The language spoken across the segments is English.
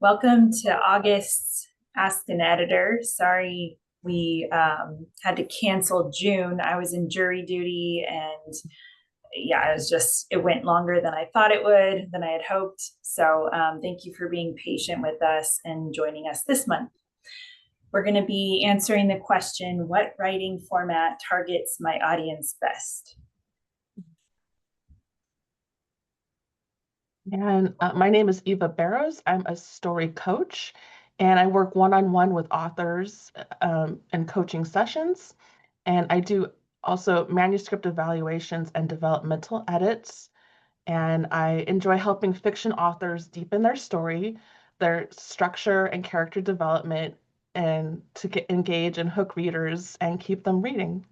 Welcome to August's Ask an Editor. Sorry we had to cancel June. I was in jury duty and yeah, it went longer than I thought it would, than I had hoped. So thank you for being patient with us and joining us this month. We're going to be answering the question, what writing format targets my audience best? And my name is Eva Barrows. I'm a story coach, and I work one-on-one with authors and coaching sessions. And I do also manuscript evaluations and developmental edits. And I enjoy helping fiction authors deepen their story, their structure and character development, and to engage and hook readers and keep them reading.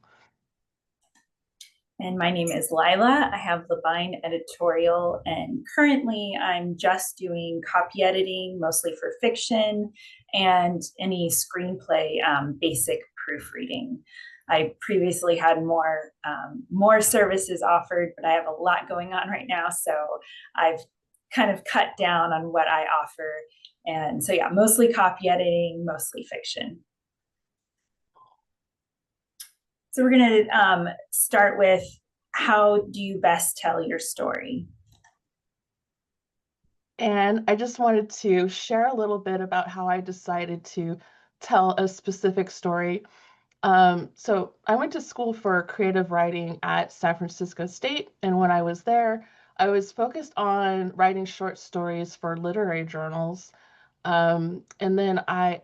And my name is Lila. I have Levine Editorial, and currently I'm just doing copy editing, mostly for fiction, and any screenplay basic proofreading. I previously had more services offered, but I have a lot going on right now, so I've kind of cut down on what I offer. And so, yeah, mostly copy editing, mostly fiction. So we're going to start with, how do you best tell your story? And I just wanted to share a little bit about how I decided to tell a specific story. So I went to school for creative writing at San Francisco State, and when I was there, I was focused on writing short stories for literary journals. And then I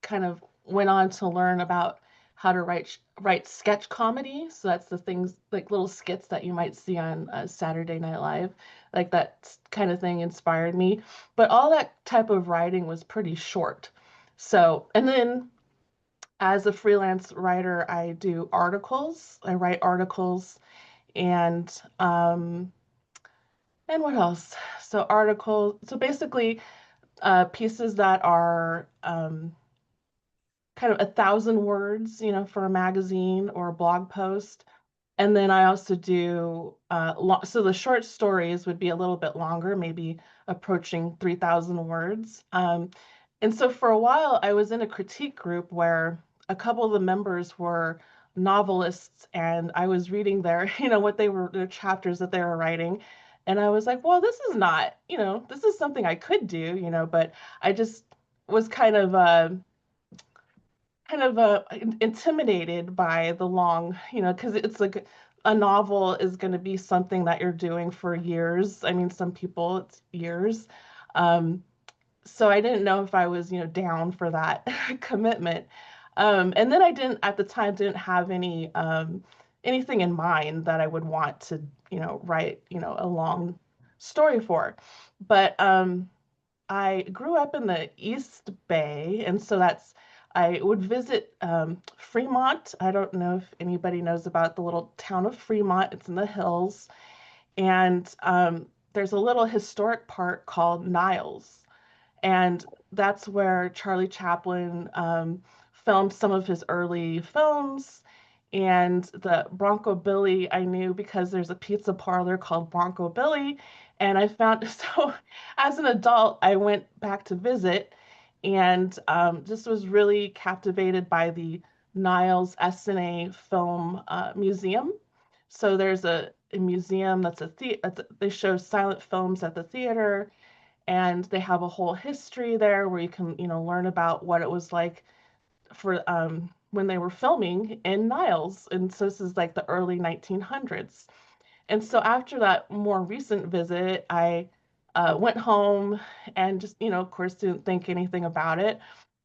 kind of went on to learn about how to write sketch comedy. So that's the things like little skits that you might see on Saturday Night Live, like that kind of thing inspired me. But all that type of writing was pretty short. So, and then as a freelance writer, I do articles. I write articles and and what else? So articles. So basically, pieces that are kind of 1,000 words, for a magazine or a blog post. And then I also do, so the short stories would be a little bit longer, maybe approaching 3,000 words. And so for a while, I was in a critique group where a couple of the members were novelists, and I was reading their, what their chapters that they were writing. And I was like, well, this is not, this is something I could do, but I just was kind of intimidated by the long, because it's like a novel is going to be something that you're doing for years. I mean, some people it's years. Um, so I didn't know if I was, down for that commitment. And then I didn't, at the time, didn't have anything in mind that I would want to, write, a long story for. But I grew up in the East Bay, and so I would visit Fremont. I don't know if anybody knows about the little town of Fremont. It's in the hills, and there's a little historic park called Niles, and that's where Charlie Chaplin filmed some of his early films. And the Bronco Billy I knew because there's a pizza parlor called Bronco Billy. And I found, so as an adult, I went back to visit and just was really captivated by the Niles SNA Film Museum. So there's a museum they show silent films at the theater, and they have a whole history there where you can, learn about what it was like for when they were filming in Niles. And so this is like the early 1900s. And so after that more recent visit, I went home and just, of course, didn't think anything about it.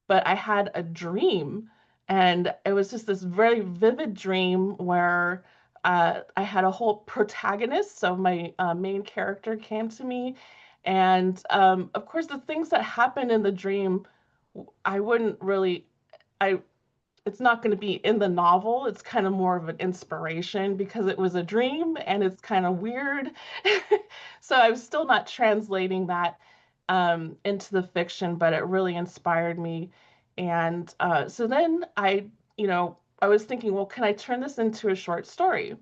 But I had a dream, and it was just this very vivid dream where I had a whole protagonist. So my main character came to me, and of course, the things that happened in the dream, I wouldn't really, I it's not going to be in the novel. It's kind of more of an inspiration because it was a dream and it's kind of weird. So I'm still not translating that into the fiction, but it really inspired me. And so then I was thinking, well, can I turn this into a short story?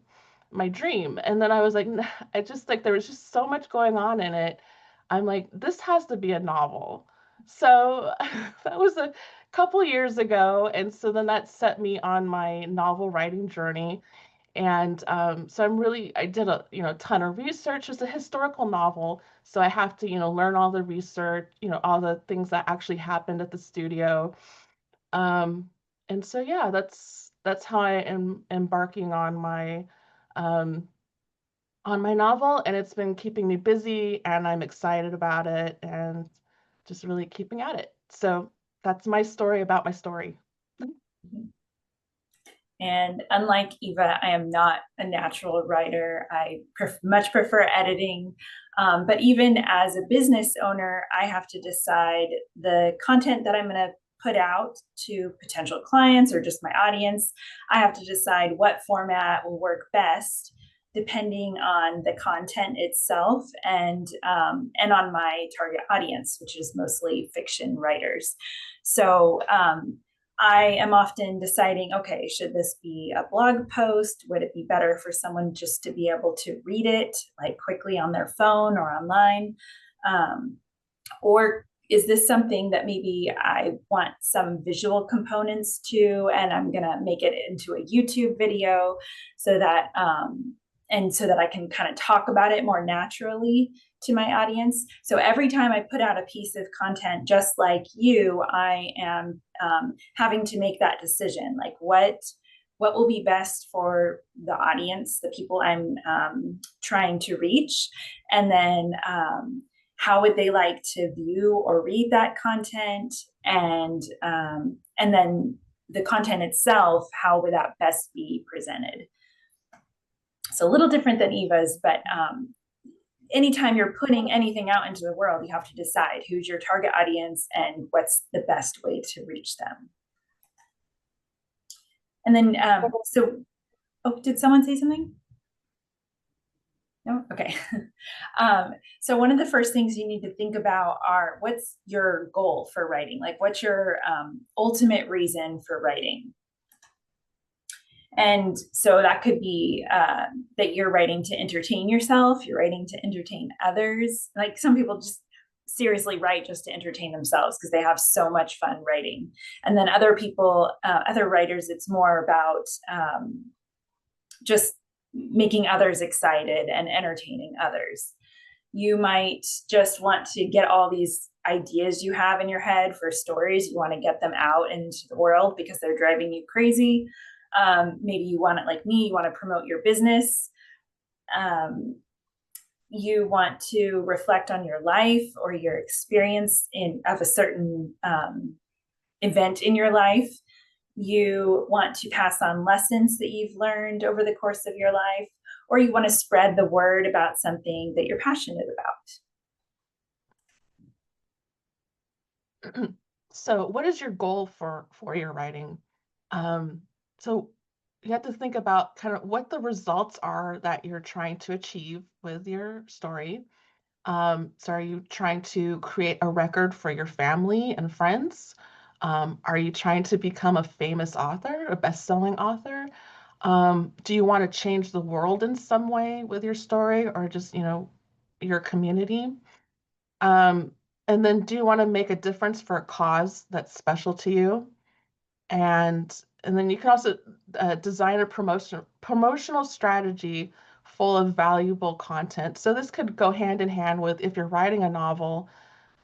My dream. And then I was like, I just like, there was just so much going on in it. I'm like, this has to be a novel. So that was a couple years ago. And so then that set me on my novel writing journey. And so I did a, ton of research. It's a historical novel. So I have to, learn all the research, all the things that actually happened at the studio. Um, and so, yeah, that's how I am embarking um, on my novel, and it's been keeping me busy, and I'm excited about it, and just really keeping at it. So that's my story about my story. And unlike Eva, I am not a natural writer. I much prefer editing. But even as a business owner, I have to decide the content that I'm going to put out to potential clients or just my audience. I have to decide what format will work best depending on the content itself and on my target audience, which is mostly fiction writers. So I am often deciding, okay, should this be a blog post? Would it be better for someone just to be able to read it like quickly on their phone or online? Um, or is this something that maybe I want some visual components to, and I'm gonna make it into a YouTube video so that so that I can kind of talk about it more naturally to my audience. So every time I put out a piece of content, just like you, I am having to make that decision, like what will be best for the audience, the people I'm trying to reach, and then how would they like to view or read that content, and then the content itself, how would that best be presented? So a little different than Eva's, but anytime you're putting anything out into the world, you have to decide who's your target audience and what's the best way to reach them. And then, oh, did someone say something? No? Okay. So one of the first things you need to think about are what's your goal for writing? Like what's your ultimate reason for writing? And so that could be that you're writing to entertain yourself, you're writing to entertain others. Like some people just seriously write just to entertain themselves because they have so much fun writing. And then other people, other writers, it's more about just making others excited and entertaining others. You might just want to get all these ideas you have in your head for stories. You want to get them out into the world because they're driving you crazy. Maybe you want it like me, you want to promote your business. You want to reflect on your life or your experience of a certain event in your life. You want to pass on lessons that you've learned over the course of your life, or you want to spread the word about something that you're passionate Mm-hmm. So what is your goal for your writing? Um, so you have to think about kind of what the results are that you're trying to achieve with your story. So are you trying to create a record for your family and friends? Are you trying to become a famous author, a best-selling author? Do you want to change the world in some way with your story or just, your community? Um, and then do you want to make a difference for a cause that's special to you? And then you can also design a promotional strategy full of valuable content. So this could go hand in hand with if you're writing a novel,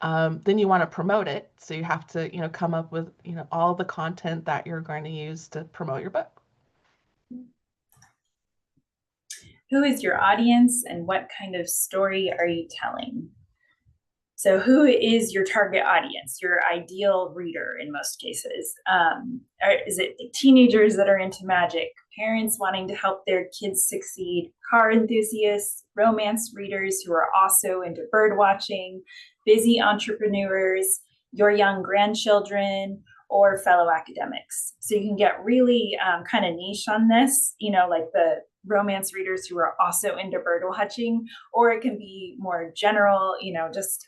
then you want to promote it. So you have to, come up with, all the content that you're going to use to promote your book. about. Who is your audience and what kind of story are you telling? So, who is your target audience, your ideal reader in most cases? Is it teenagers that are into magic, parents wanting to help their kids succeed, car enthusiasts, romance readers who are also into bird watching, busy entrepreneurs, your young grandchildren, or fellow academics? So, you can get really kind of niche on this, like the romance readers who are also into bird watching, or it can be more general, just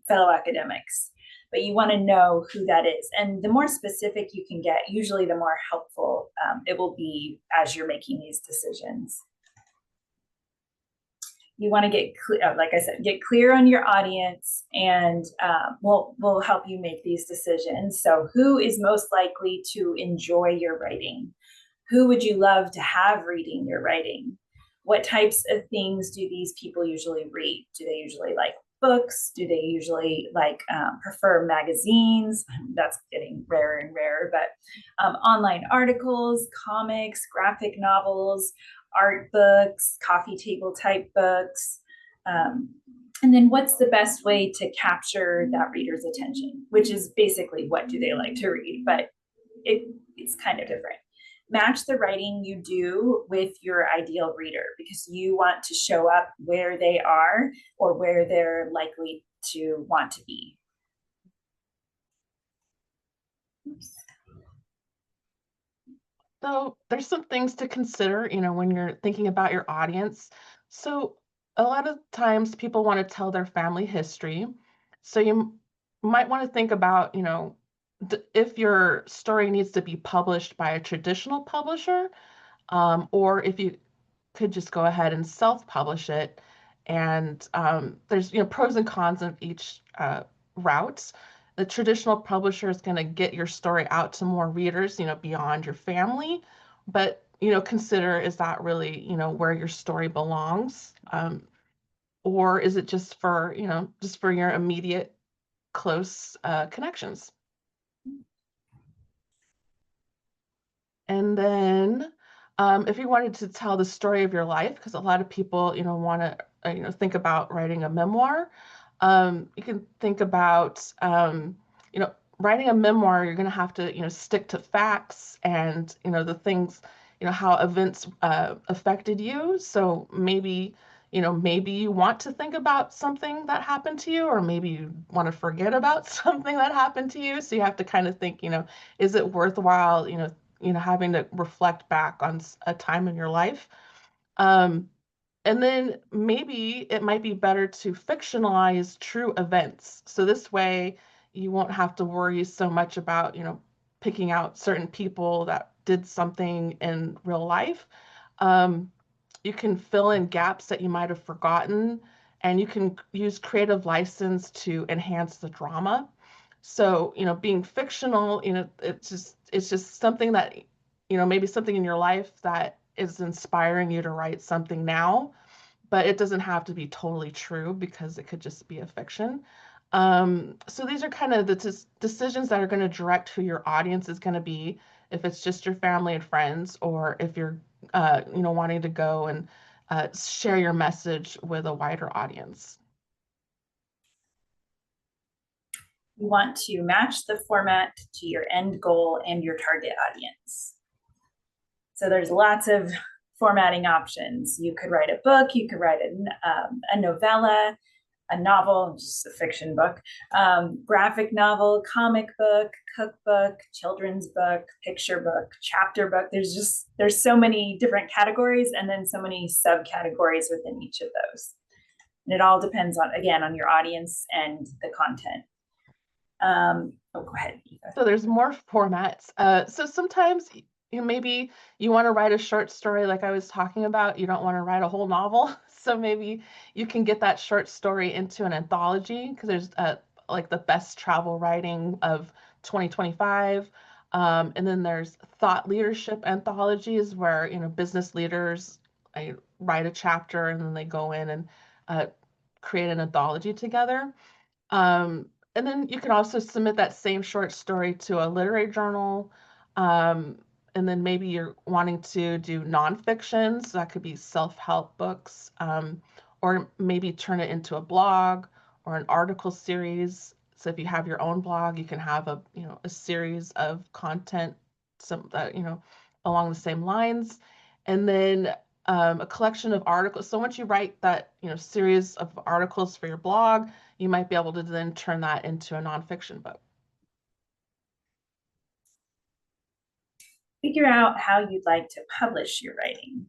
fellow academics. But you want to know who that is. And the more specific you can get, usually the more helpful it will be as you're making these decisions. You want to get clear, like I said, get clear on your audience, and we'll help you make these decisions. So, who is most likely to enjoy your writing? Who would you love to have reading your writing? What types of things do these people usually read? Do they usually like books? Do they usually like prefer magazines? That's getting rarer and rarer, but online articles, comics, graphic novels, art books, coffee table type books. Um, and then what's the best way to capture that reader's attention, which is basically what do they like to read, but it's kind of different. Match the writing you do with your ideal reader because you want to show up where they are or where they're likely to want to be. So there's some things to consider, when you're thinking about your audience. So a lot of times people want to tell their family history. So you might want to think about, if your story needs to be published by a traditional publisher, or if you could just go ahead and self-publish it. And there's pros and cons of each route. The traditional publisher is going to get your story out to more readers, beyond your family. But consider, is that really where your story belongs, or is it just for your immediate close connections? And then if you wanted to tell the story of your life, because a lot of people, want to, think about writing a memoir, you can think about, writing a memoir, you're going to have to, stick to facts and, the things, how events affected you. So maybe you want to think about something that happened to you, or maybe you want to forget about something that happened to you. So you have to kind of think, is it worthwhile, having to reflect back on a time in your life. Um, and then maybe it might be better to fictionalize true events. So this way you won't have to worry so much about, picking out certain people that did something in real life. Um, you can fill in gaps that you might have forgotten, and you can use creative license to enhance the drama. So, being fictional, it's just something that, maybe something in your life that is inspiring you to write something now, but it doesn't have to be totally true because it could just be a fiction. So these are kind of the decisions that are going to direct who your audience is going to be, if it's just your family and friends, or if you're, wanting to go and share your message with a wider audience. You want to match the format to your end goal and your target audience. So there's lots of formatting options. You could write a book, you could write a novella, a novel, just a fiction book, graphic novel, comic book, cookbook, children's book, picture book, chapter book. There's so many different categories and then so many subcategories within each of those. And it all depends on, again, on your audience and the content. Go ahead, Eva. So there's more formats. So sometimes maybe you want to write a short story like I was talking about. You don't want to write a whole novel. So maybe you can get that short story into an anthology, because there's like the best travel writing of 2025. And then there's thought leadership anthologies where, business leaders write a chapter and then they go in and create an anthology together. Um, and then you can also submit that same short story to a literary journal. Um, and then maybe you're wanting to do nonfiction, so that could be self-help books, or maybe turn it into a blog or an article series. So if you have your own blog, you can have a series of content, along the same lines. And then a collection of articles. So once you write that, series of articles for your blog, you might be able to then turn that into a nonfiction book. Figure out how you'd like to publish your writing.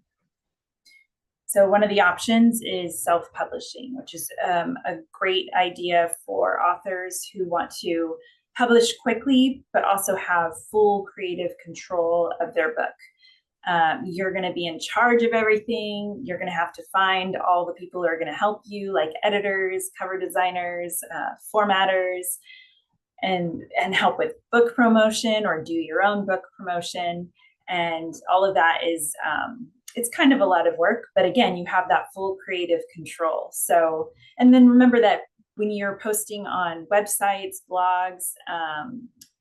So one of the options is self-publishing, which is a great idea for authors who want to publish quickly, but also have full creative control of their book. You're going to be in charge of everything. You're going to have to find all the people who are going to help you, like editors, cover designers, formatters, and help with book promotion or do your own book promotion. And all of that is it's kind of a lot of work, but again, you have that full creative control. So, and then remember that when you're posting on websites, blogs,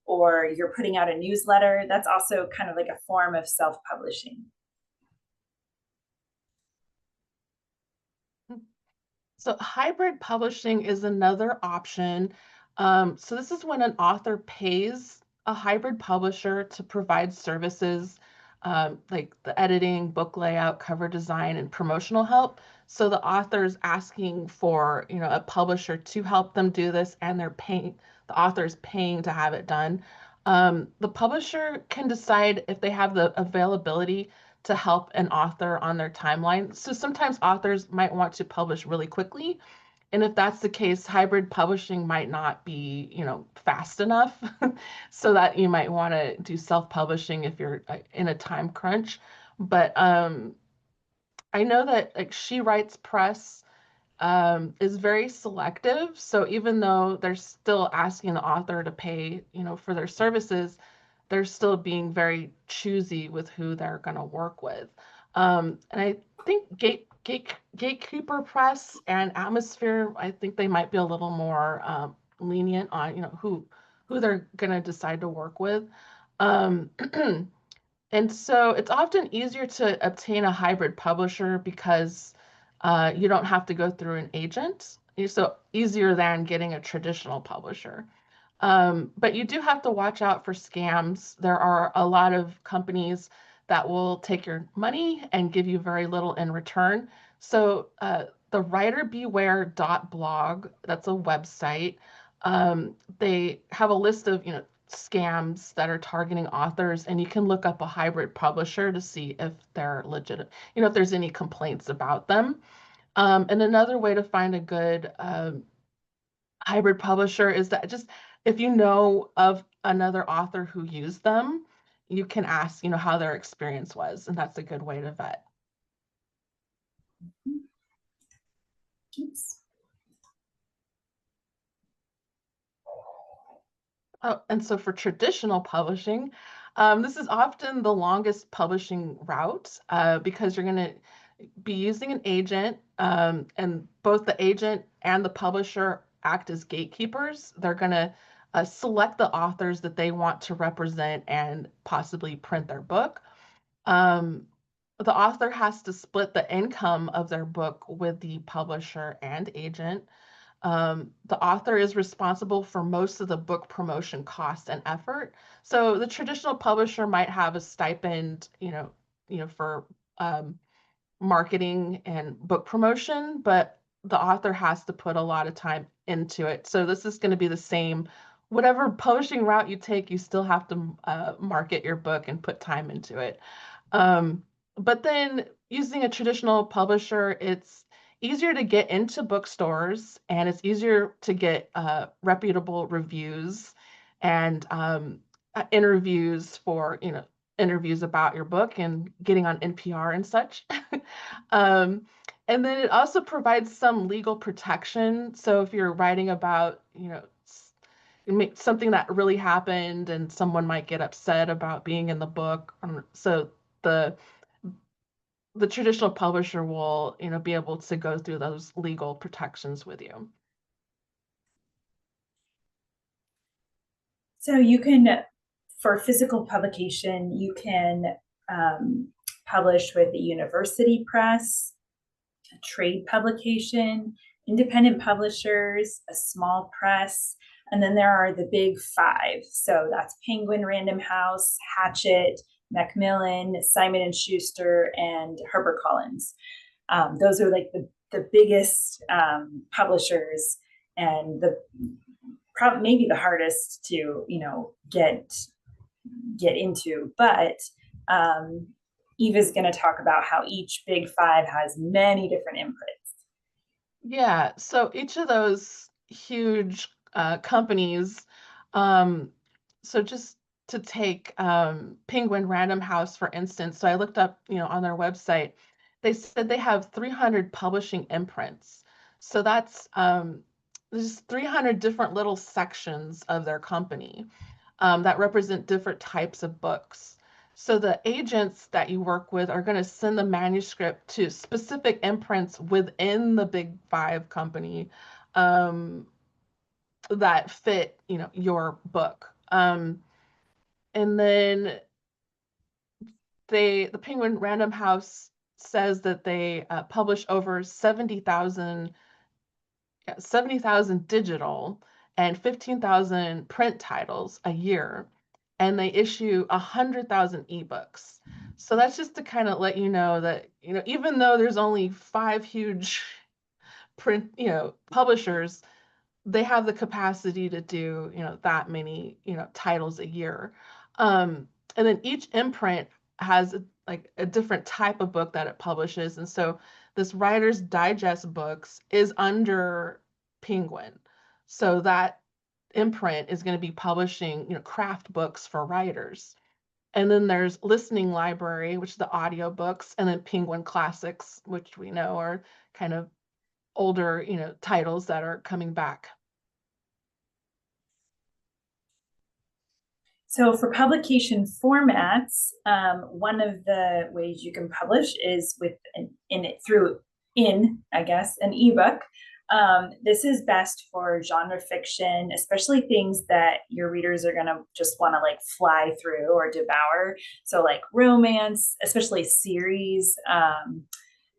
or you're putting out a newsletter, that's also kind of like a form of self-publishing. So hybrid publishing is another option. So this is when an author pays a hybrid publisher to provide services like the editing, book layout, cover design, and promotional help. So the author is asking for, a publisher to help them do this, and the author is paying to have it done. The publisher can decide if they have the availability to help an author on their timeline. So sometimes authors might want to publish really quickly. And if that's the case, hybrid publishing might not be, fast enough. So that you might want to do self-publishing if you're in a time crunch. But I know that like She Writes Press is very selective. So even though they're still asking the author to pay, for their services, they're still being very choosy with who they're going to work with. And I think Gatekeeper Press and Atmosphere, I think they might be a little more lenient on, who they're going to decide to work with. Um, And so it's often easier to obtain a hybrid publisher because you don't have to go through an agent. So easier than getting a traditional publisher. But you do have to watch out for scams. There are a lot of companies that will take your money and give you very little in return. So the writerbeware.blog, that's a website. They have a list of, scams that are targeting authors, and you can look up a hybrid publisher to see if they're legit, if there's any complaints about them. And another way to find a good hybrid publisher is that just if you know of another author who used them, you can ask, how their experience was, and that's a good way to vet. Oops. Oh, and so for traditional publishing, this is often the longest publishing route because you're going to be using an agent, and both the agent and the publisher act as gatekeepers. They're going to select the authors that they want to represent and possibly print their book. Um, the author has to split the income of their book with the publisher and agent. The author is responsible for most of the book promotion cost and effort. So the traditional publisher might have a stipend, for marketing and book promotion, but the author has to put a lot of time into it. So this is going to be the same. Whatever publishing route you take, you still have to market your book and put time into it. Um, but then using a traditional publisher, it's easier to get into bookstores and it's easier to get reputable reviews and interviews for, interviews about your book and getting on NPR and such. um, and then it also provides some legal protection. So if you're writing about, something that really happened and someone might get upset about being in the book. So the the traditional publisher will, be able to go through those legal protections with you. So you can, for physical publication, you can publish with a university press, a trade publication, independent publishers, a small press, and then there are the big five. So that's Penguin Random House, Hachette, Macmillan, Simon and Schuster, and HarperCollins. Those are like the biggest publishers and the maybe the hardest to get into. But Eva's going to talk about how each big five has many different inputs. Yeah, so each of those huge companies, um, so just to take Penguin Random House, for instance. So I looked up, on their website. They said they have 300 publishing imprints. So that's there's 300 different little sections of their company that represent different types of books. So the agents that you work with are going to send the manuscript to specific imprints within the Big Five company um, that fit, your book. And then the Penguin Random House says that they publish over 70,000 digital and 15,000 print titles a year, and they issue 100,000 ebooks. So that's just to kind of let you know that, even though there's only five huge print, publishers, they have the capacity to do, that many, titles a year. And then each imprint has like a different type of book that it publishes. And so this Writer's Digest books is under Penguin. So that imprint is going to be publishing, craft books for writers. And then there's Listening Library, which is the audio books, and then Penguin Classics, which we know are kind of older, titles that are coming back. So for publication formats, one of the ways you can publish is with I guess, an ebook. This is best for genre fiction, especially things that your readers are going to just want to like fly through or devour. So like romance, especially series,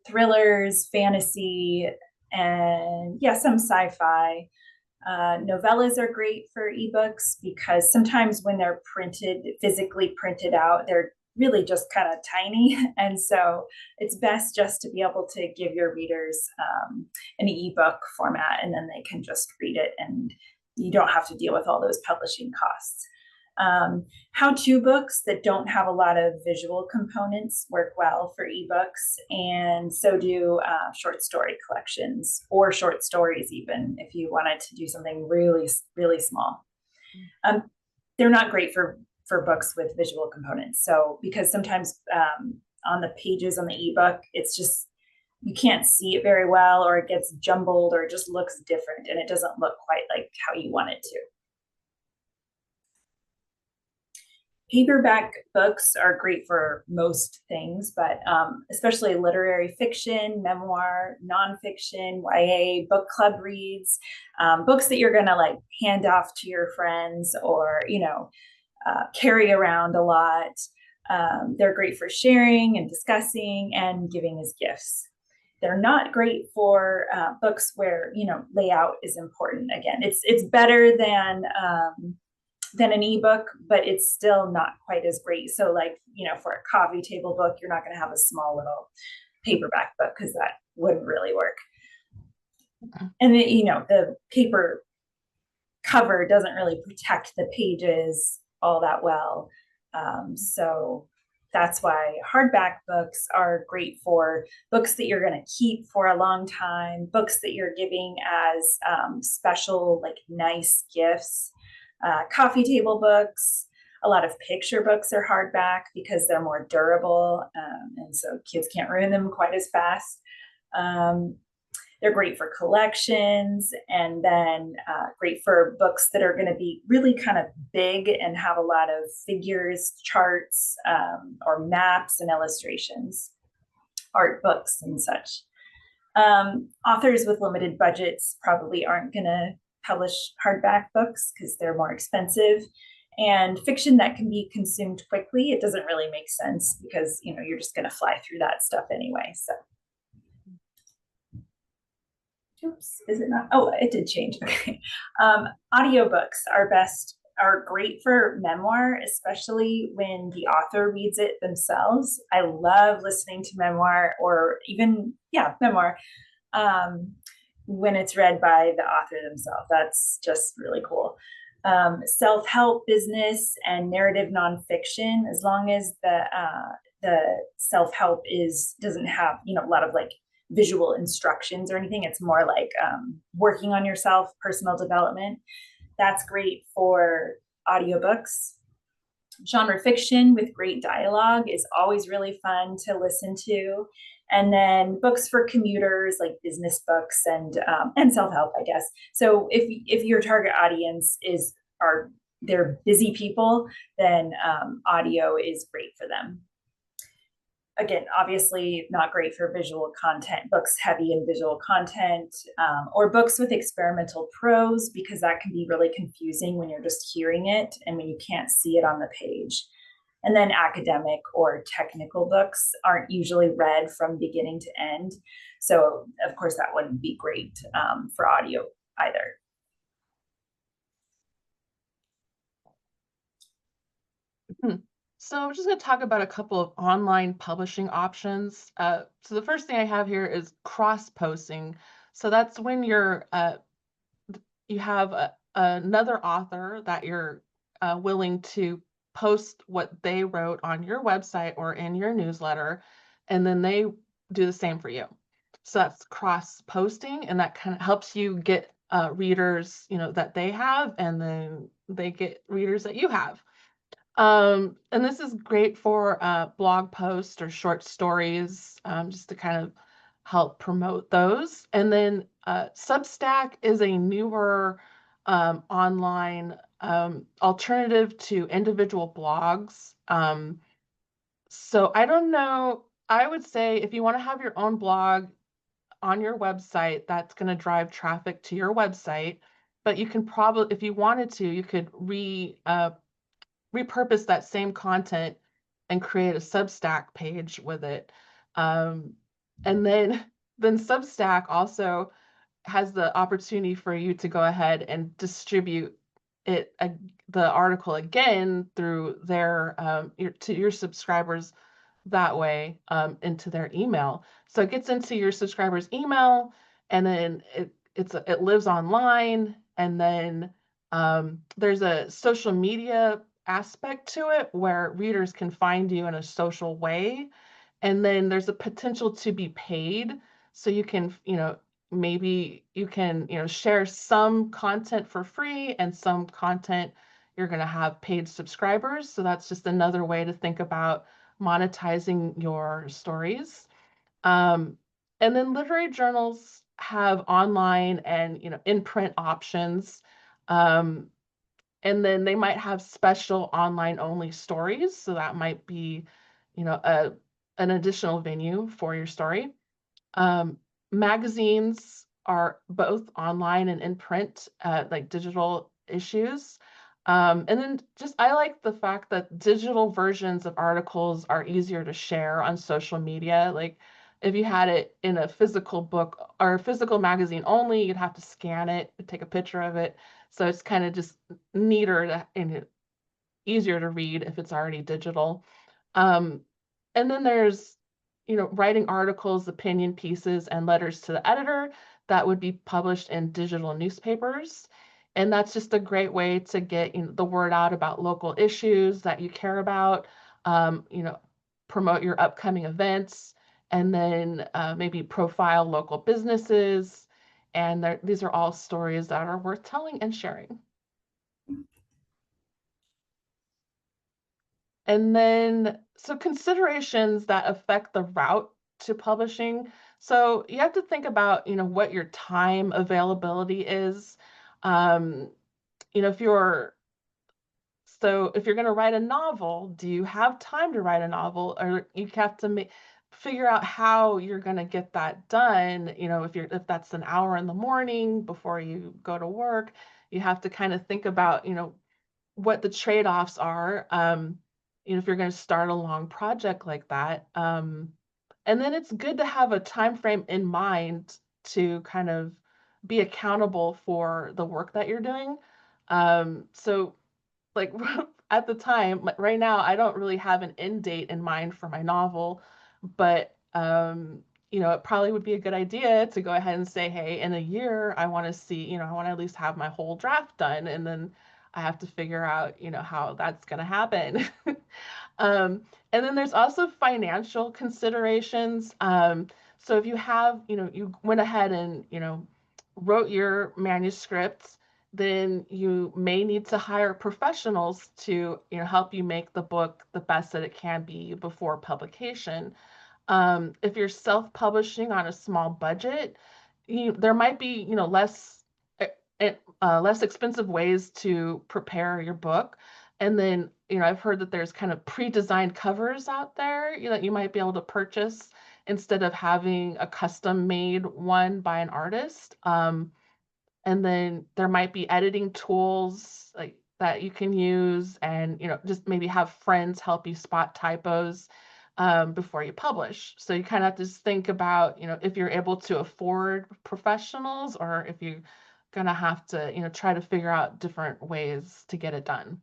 thrillers, fantasy, and yeah, some sci-fi. Novellas are great for ebooks because sometimes when they're physically printed out, they're really just kind of tiny. And so it's best just to be able to give your readers an ebook format, and then they can just read it and you don't have to deal with all those publishing costs. How-to books that don't have a lot of visual components work well for ebooks, and so do short story collections or short stories, even if you wanted to do something really, really small. They're not great for books with visual components. So because sometimes on the pages on the ebook, it's just you can't see it very well, or it gets jumbled, or it just looks different and it doesn't look quite like how you want it to. Paperback books are great for most things, but especially literary fiction, memoir, nonfiction, YA, book club reads, books that you're going to like hand off to your friends or, carry around a lot. They're great for sharing and discussing and giving as gifts. They're not great for books where, layout is important. Again, it's better than an ebook, but it's still not quite as great. So like, for a coffee table book, you're not going to have a small little paperback book because that wouldn't really work. And the paper cover doesn't really protect the pages all that well. So that's why hardback books are great for books that you're going to keep for a long time, books that you're giving as special, like nice gifts. Coffee table books, a lot of picture books are hardback because they're more durable, and so kids can't ruin them quite as fast. They're great for collections, and then great for books that are going to be really kind of big and have a lot of figures, charts, or maps and illustrations, art books and such. Authors with limited budgets probably aren't going to publish hardback books because they're more expensive, and fiction that can be consumed quickly, it doesn't really make sense because you're just going to fly through that stuff anyway. So oops, is it not? Oh, it did change. Okay. Audiobooks are great for memoir, especially when the author reads it themselves. I love listening to memoir, or even memoir, when it's read by the author themselves. That's just really cool. Self-help, business, and narrative nonfiction, as long as the self-help doesn't have a lot of like visual instructions or anything. It's more like working on yourself, personal development. That's great for audiobooks. Genre fiction with great dialogue is always really fun to listen to. And then books for commuters, like business books and self help, I guess. So if your target audience is are they're busy people, then audio is great for them. Again, obviously not great for visual content, books heavy in visual content, or books with experimental prose, because that can be really confusing when you're just hearing it and when you can't see it on the page. And then academic or technical books aren't usually read from beginning to end. So, of course, that wouldn't be great for audio either. Hmm. So I'm just going to talk about a couple of online publishing options. So the first thing I have here is cross-posting. So that's when you have another author that you're willing to post what they wrote on your website or in your newsletter, and then they do the same for you. So that's cross-posting, and that kind of helps you get readers, that they have, and then they get readers that you have. And this is great for blog posts or short stories, just to kind of help promote those. And then Substack is a newer online alternative to individual blogs. So I don't know. I would say if you want to have your own blog on your website, that's going to drive traffic to your website. But you can probably, if you wanted to, you could repurpose that same content and create a Substack page with it. Um, and then then Substack also has the opportunity for you to go ahead and distribute the article again through to your subscribers that way, into their email. So it gets into your subscribers' email, and then it lives online, and then there's a social media aspect to it where readers can find you in a social way, and then there's a potential to be paid. So you can, maybe you can, share some content for free and some content you're going to have paid subscribers. So that's just another way to think about monetizing your stories. Um, and then literary journals have online and, in print options. Um, and then they might have special online only stories. So that might be, an additional venue for your story. Um, Magazines are both online and in print, like digital issues. And then just I like the fact that digital versions of articles are easier to share on social media. Like if you had it in a physical book or a physical magazine only, you'd have to scan it, take a picture of it. So it's kind of just neater and easier to read if it's already digital. Um, and then there's, writing articles, opinion pieces, and letters to the editor that would be published in digital newspapers. And that's just a great way to get, the word out about local issues that you care about, um, you know, promote your upcoming events, and then maybe profile local businesses. And these are all stories that are worth telling and sharing. And then, so considerations that affect the route to publishing. So you have to think about, what your time availability is. Um, you know, if you're, if you're going to write a novel, do you have time to write a novel, or you have to figure out how you're going to get that done? If that's an hour in the morning before you go to work, you have to kind of think about, what the trade-offs are, if you're going to start a long project like that. And then it's good to have a time frame in mind to kind of be accountable for the work that you're doing. So like at the time, like right now, I don't really have an end date in mind for my novel, but it probably would be a good idea to go ahead and say, hey, in a year, I want to see, I want to at least have my whole draft done, and then I have to figure out, how that's going to happen. Um, and then there's also financial considerations. So if you have, you went ahead and, wrote your manuscript, then you may need to hire professionals to, help you make the book the best that it can be before publication. If you're self-publishing on a small budget, there might be, eh, less expensive ways to prepare your book. And then, I've heard that there's kind of pre-designed covers out there, that you might be able to purchase instead of having a custom made one by an artist. And then there might be editing tools like that you can use, and just maybe have friends help you spot typos before you publish. So you kind of have to just think about, if you're able to afford professionals, or if you're gonna have to, try to figure out different ways to get it done.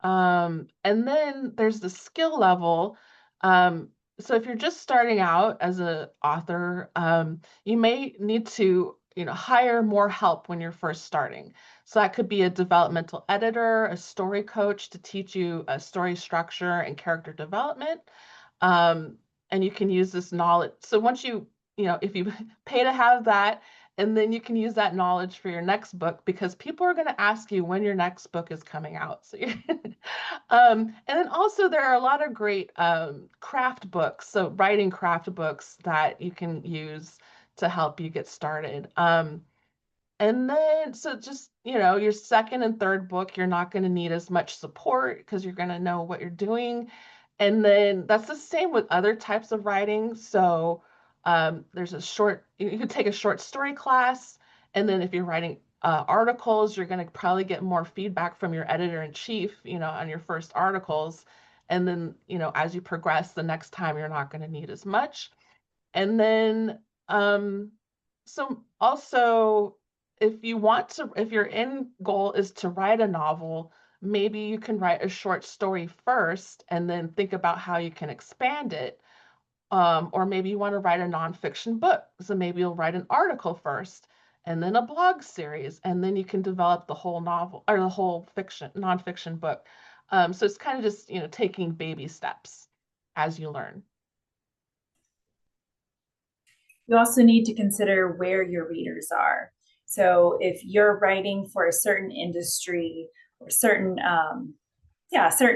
And then there's the skill level. Um, so if you're just starting out as an author, you may need to, hire more help when you're first starting. So that could be a developmental editor, a story coach to teach you a story structure and character development. Um, and you can use this knowledge. So once if you pay to have that, and then you can use that knowledge for your next book, because people are going to ask you when your next book is coming out. So and then also there are a lot of great craft books, so writing craft books that you can use to help you get started. And then, so just, your second and third book, you're not going to need as much support because you're going to know what you're doing. And then that's the same with other types of writing. So you could take a short story class. And then if you're writing articles, you're going to probably get more feedback from your editor in chief, on your first articles. And then, as you progress, the next time you're not going to need as much. And then, um, so also, if your end goal is to write a novel, maybe you can write a short story first and then think about how you can expand it. Or maybe you want to write a nonfiction book. So maybe you'll write an article first and then a blog series, and then you can develop the whole novel or the whole nonfiction book. So it's kind of just, taking baby steps as you learn. You also need to consider where your readers are. So if you're writing for a certain industry or certain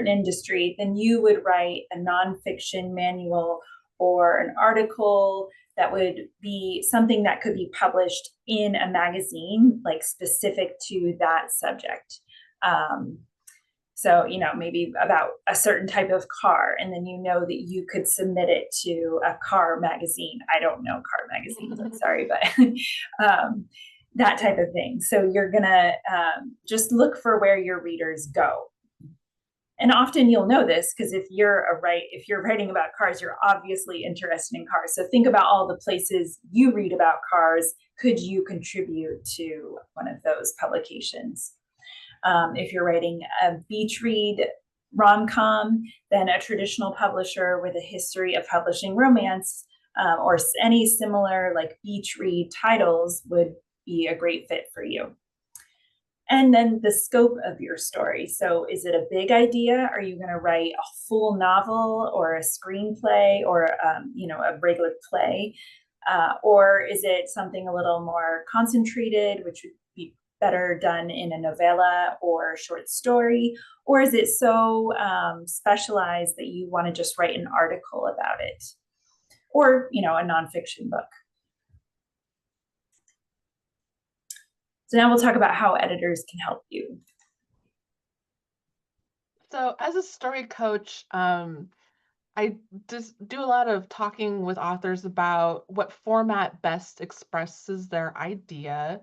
industry, then you would write a nonfiction manual or an article that would be something that could be published in a magazine, like specific to that subject. Um, so, maybe about a certain type of car, and then that you could submit it to a car magazine. I don't know car magazines, I'm sorry, but that type of thing. So you're gonna just look for where your readers go. And often you'll know this because if you're writing about cars, you're obviously interested in cars. So think about all the places you read about cars. Could you contribute to one of those publications? If you're writing a beach read rom-com, then a traditional publisher with a history of publishing romance or any similar like beach read titles would be a great fit for you. And then the scope of your story. So is it a big idea? Are you going to write a full novel or a screenplay or a regular play? Or is it something a little more concentrated, which would be better done in a novella or short story? Or is it so specialized that you want to just write an article about it? Or, a nonfiction book? So now we'll talk about how editors can help you. So as a story coach, I just do a lot of talking with authors about what format best expresses their idea.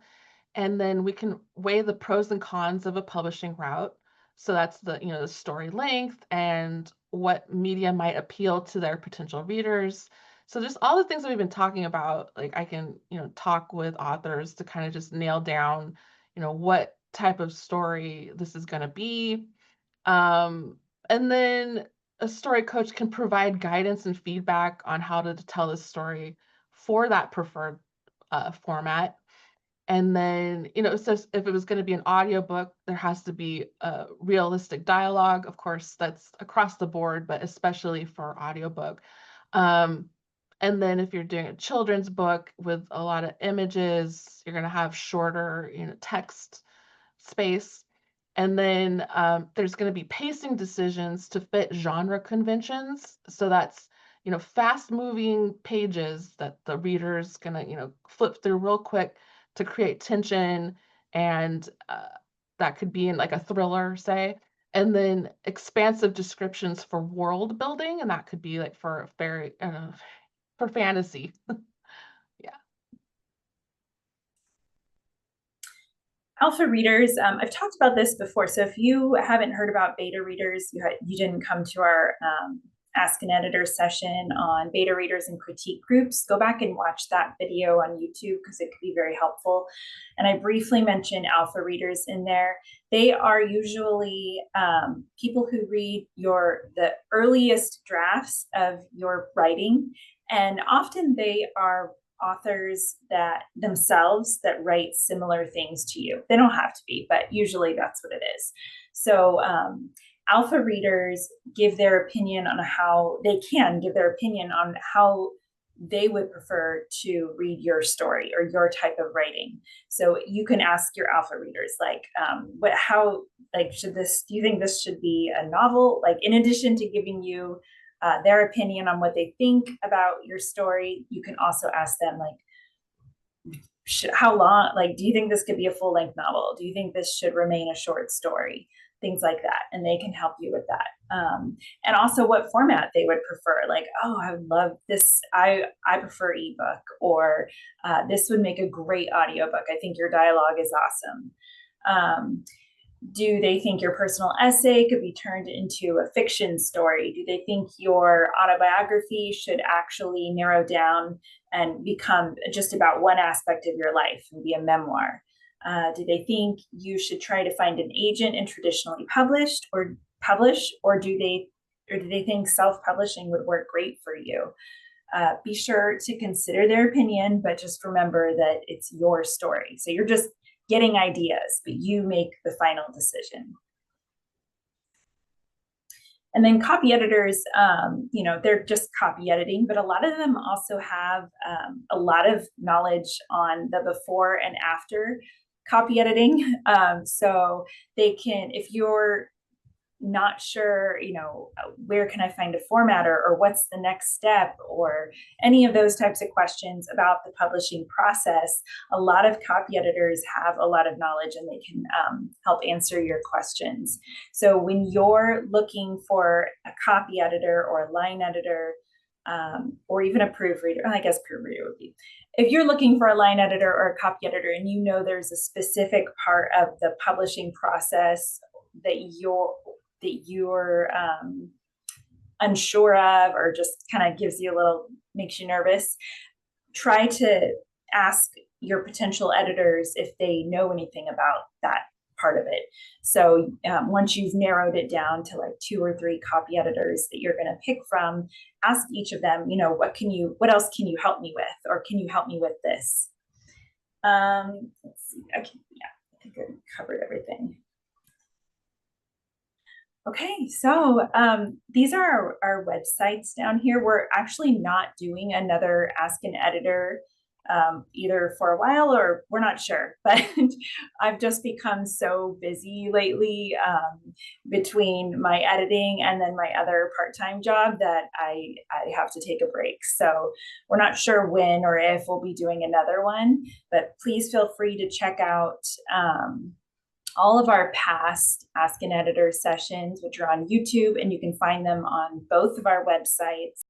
And then we can weigh the pros and cons of a publishing route. So that's the story length and what media might appeal to their potential readers. So just all the things that we've been talking about, like I can, talk with authors to kind of just nail down, what type of story this is going to be. And then a story coach can provide guidance and feedback on how to tell the story for that preferred format. And then, so if it was going to be an audiobook, there has to be a realistic dialogue. Of course, that's across the board, but especially for audiobook. Um, And then if you're doing a children's book with a lot of images, you're going to have shorter, text space. And then there's going to be pacing decisions to fit genre conventions. So that's, fast moving pages that the reader's going to, flip through real quick to create tension. And that could be in like a thriller, say. And then expansive descriptions for world building. And that could be like for fairy, for fantasy. Yeah. Alpha readers, I've talked about this before. So if you haven't heard about beta readers, you didn't come to our Ask an Editor session on beta readers and critique groups, go back and watch that video on YouTube because it could be very helpful. And I briefly mentioned alpha readers in there. They are usually people who read the earliest drafts of your writing, and often they are authors that themselves that write similar things to you. They don't have to be, but usually that's what it is. So alpha readers give their opinion on how they would prefer to read your story or your type of writing. So you can ask your alpha readers, like, do you think this should be a novel? Like, in addition to giving you their opinion on what they think about your story, you can also ask them, like, how long, like, do you think this could be a full length novel? Do you think this should remain a short story? Things like that. And they can help you with that. And also what format they would prefer. Like, oh, I would love this. I prefer ebook, or this would make a great audiobook. I think your dialogue is awesome. Do they think your personal essay could be turned into a fiction story? Do they think your autobiography should actually narrow down and become just about one aspect of your life and be a memoir? Do they think you should try to find an agent and traditionally publish, or do they think self-publishing would work great for you? Be sure to consider their opinion, but just remember that it's your story. So you're just getting ideas, but you make the final decision. And then copy editors, they're just copy editing, but a lot of them also have a lot of knowledge on the before and after copy editing. So they can, if you're not sure, where can I find a formatter, or what's the next step, or any of those types of questions about the publishing process, a lot of copy editors have a lot of knowledge and they can help answer your questions. So when you're looking for a copy editor or a line editor, or even a proofreader, I guess proofreader would be, if you're looking for a line editor or a copy editor and there's a specific part of the publishing process that you're unsure of, or just kind of makes you nervous, try to ask your potential editors if they know anything about that part of it. So once you've narrowed it down to like 2 or 3 copy editors that you're going to pick from, ask each of them, what else can you help me with, or can you help me with this? Let's see. I think I covered everything. Okay, so these are our websites down here. We're actually not doing another Ask an Editor either for a while, or we're not sure, but I've just become so busy lately between my editing and then my other part-time job that I have to take a break. So we're not sure when or if we'll be doing another one, but please feel free to check out all of our past Ask an Editor sessions, which are on YouTube, and you can find them on both of our websites.